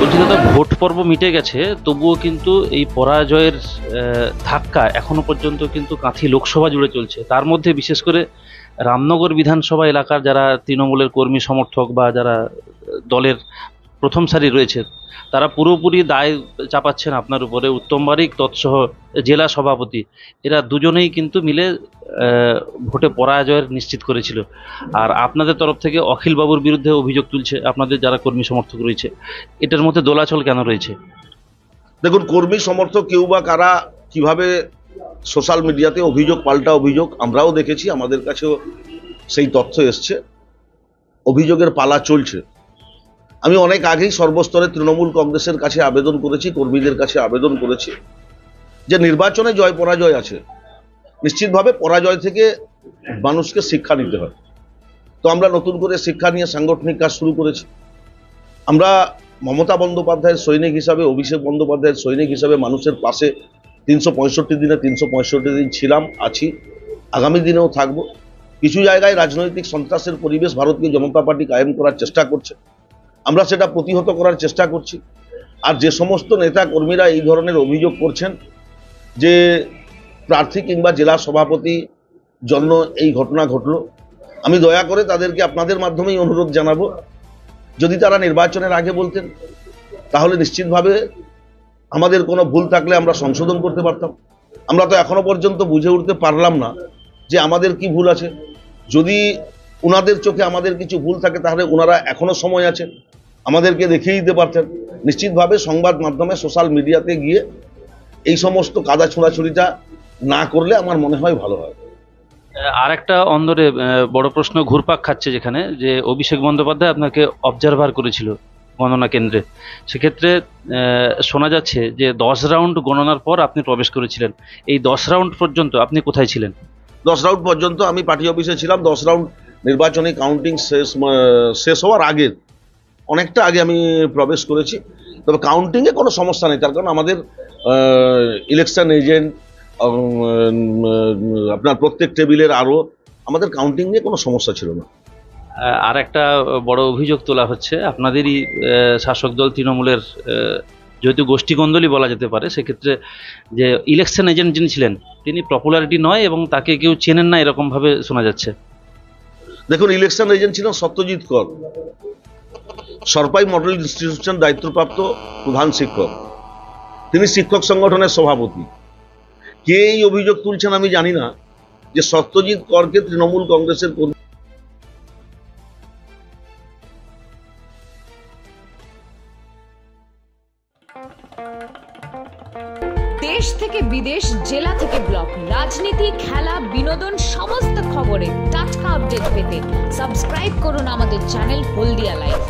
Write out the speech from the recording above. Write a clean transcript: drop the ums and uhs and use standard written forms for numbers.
বলছি দাদা, ভোট পর্ব মিটে গেছে, তবুও কিন্তু এই পরাজয়ের ধাক্কা এখনো পর্যন্ত কিন্তু কাঁথি লোকসভা জুড়ে চলছে। তার মধ্যে বিশেষ করে রামনগর বিধানসভা এলাকার যারা তৃণমূলের কর্মী সমর্থক বা যারা দলের প্রথম সারি রয়েছে, তারা পুরোপুরি দায় চাপাচ্ছেন আপনার উপরে। উত্তম বারিক তৎসহ জেলা সভাপতি, এরা দুজনেই কিন্তু মিলে ভোটে পরাজয়ের নিশ্চিত করেছিল। আর আপনাদের তরফ থেকে অখিল বাবুর বিরুদ্ধে অভিযোগ তুলছে আপনাদের যারা কর্মী সমর্থক রয়েছে। এটার মধ্যে দোলাচল কেন রয়েছে? দেখুন, কর্মী সমর্থক কেউ বা কারা কিভাবে সোশ্যাল মিডিয়াতে অভিযোগ পাল্টা অভিযোগ আমরাও দেখেছি, আমাদের কাছেও সেই তথ্য এসছে। অভিযোগের পালা চলছে। আমি অনেক আগেই সর্বস্তরে তৃণমূল কংগ্রেসের কাছে আবেদন করেছি, কর্মীদের কাছে আবেদন করেছি যে নির্বাচনে জয় পরাজয় আছে, নিশ্চিতভাবে পরাজয় থেকে মানুষকে শিক্ষা নিতে হয়। তো আমরা নতুন করে শিক্ষা নিয়ে সাংগঠনিক কাজ শুরু করেছি। আমরা মমতা বন্দ্যোপাধ্যায়ের সৈনিক হিসাবে, অভিষেক বন্দ্যোপাধ্যায়ের সৈনিক হিসাবে মানুষের পাশে 365 দিনে 365 দিন ছিলাম, আছি, আগামী দিনেও থাকবো। কিছু জায়গায় রাজনৈতিক সন্ত্রাসের পরিবেশ ভারতীয় জনতা পার্টি কায়েম করার চেষ্টা করছে, আমরা সেটা প্রতিহত করার চেষ্টা করছি। আর যে সমস্ত নেতা কর্মীরা এই ধরনের অভিযোগ করছেন যে প্রার্থী কিংবা জেলা সভাপতি জন্য এই ঘটনা ঘটলো, আমি দয়া করে তাদেরকে আপনাদের মাধ্যমেই অনুরোধ জানাবো, যদি তারা নির্বাচনের আগে বলতেন তাহলে নিশ্চিতভাবে আমাদের কোনো ভুল থাকলে আমরা সংশোধন করতে পারতাম। আমরা তো এখনো পর্যন্ত বুঝে উঠতে পারলাম না যে আমাদের কি ভুল আছে। যদি ওনাদের চোখে আমাদের কিছু ভুল থাকে তাহলে ওনারা এখনো সময় আছে, আমাদেরকে দেখিয়ে দিতে পারতেন। নিশ্চিতভাবে সংবাদ মাধ্যমে, সোশ্যাল মিডিয়াতে গিয়ে এই সমস্ত কাদা ছোঁড়াছুড়িটা না করলে আমার মনে হয় ভালো হয়। আর একটা অন্দরে বড় প্রশ্ন ঘুরপাক খাচ্ছে, যেখানে যে অভিষেক বন্দ্যোপাধ্যায় আপনাকে অবজারভার করেছিল গণনা কেন্দ্রে। সেক্ষেত্রে শোনা যাচ্ছে যে 10 রাউন্ড গণনার পর আপনি প্রবেশ করেছিলেন। এই 10 রাউন্ড পর্যন্ত আপনি কোথায় ছিলেন? 10 রাউন্ড পর্যন্ত আমি পার্টি অফিসে ছিলাম। 10 রাউন্ড নির্বাচনী কাউন্টিং শেষ হওয়ার আগে, অনেকটা আগে আমি প্রবেশ করেছি। তবে কাউন্টিংয়ে কোনো সমস্যা নেই, তার কারণ আমাদের ইলেকশন এজেন্ট, আপনার প্রত্যেক টেবিলের আরও, আমাদের কাউন্টিং নিয়ে কোনো সমস্যা ছিল না। আর একটা বড় অভিযোগ তোলা হচ্ছে, আপনাদেরই শাসক দল তৃণমূলের, যেহেতু গোষ্ঠীকন্দলই বলা যেতে পারে, সেক্ষেত্রে যে ইলেকশন এজেন্ট যিনি ছিলেন তিনি পপুলারিটি নয় এবং তাকে কেউ চেনেন না, এরকমভাবে শোনা যাচ্ছে। দেখুন, ইলেকশন এজেন্ট ছিলেন সত্যজিৎ কর, সরপাই মডেল ইনস্টিটিউশন দায়িত্বপ্রাপ্ত প্রধান শিক্ষক। তিনি শিক্ষক সংগঠনের সভাপতি। কে এই অভিযোগ তুলছেন আমি জানি না যে সত্যজিৎ করকে তৃণমূল কংগ্রেসের দেশ থেকে বিদেশ, জেলা থেকে ব্লক, রাজনীতি, খেলা, বিনোদন, সমস্ত খবরে টাটকা আপডেট পেতে সাবস্ক্রাইব করুন আমাদের চ্যানেল হলদিয়া লাইভ।